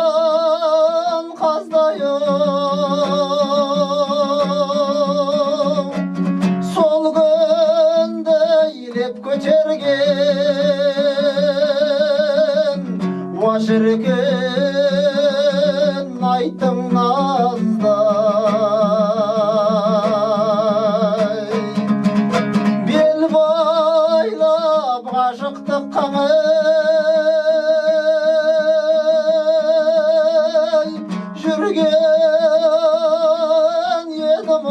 Ұшқан қаздайым сол күнді елеп көтерген уа шіркін айттың наздай бел байлап ғашықтық қаңы жүрген едім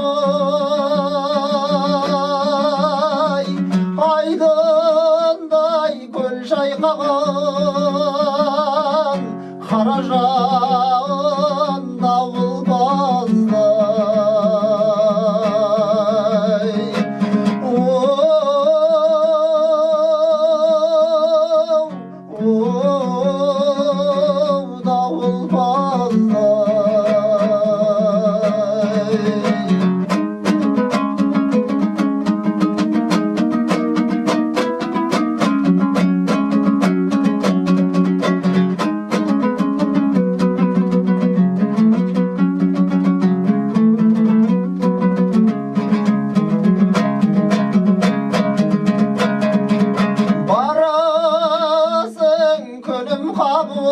айдындай көл шайқаған қара жауын дауыл баздай дауыл баздай барасың күнім қабыл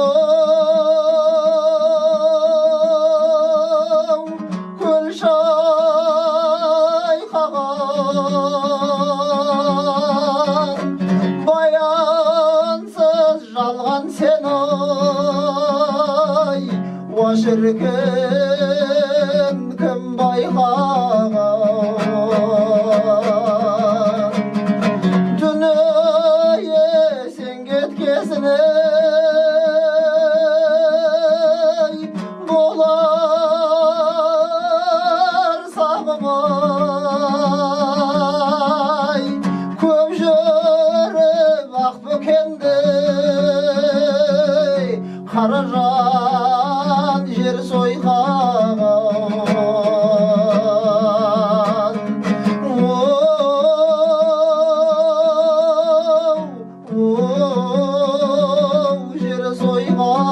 көл шайқаған баянсыз жалған сен ой уа шіркін кім байқаған дүние сен кеткесіне болар сағымай көп жүріп ақбөкенде қара жан жер сойқаған жер сойған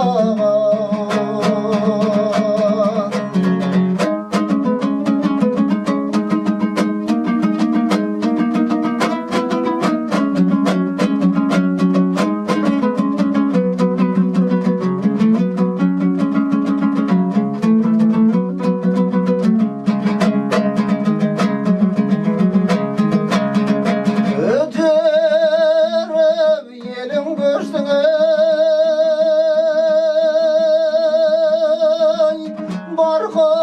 елің көрсің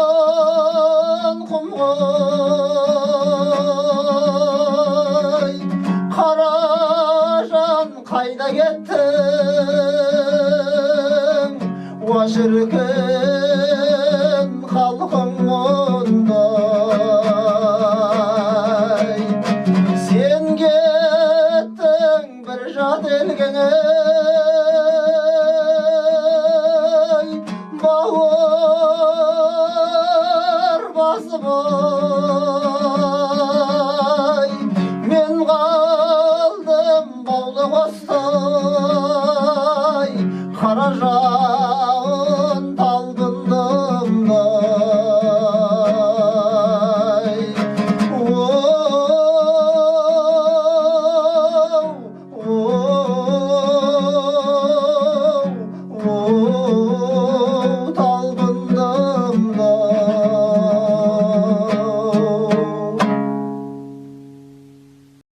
барқын құм ғой қара жан қайда кеттің уа шіркін халқым мұндай сен кеттің бір жат елге бауыр басып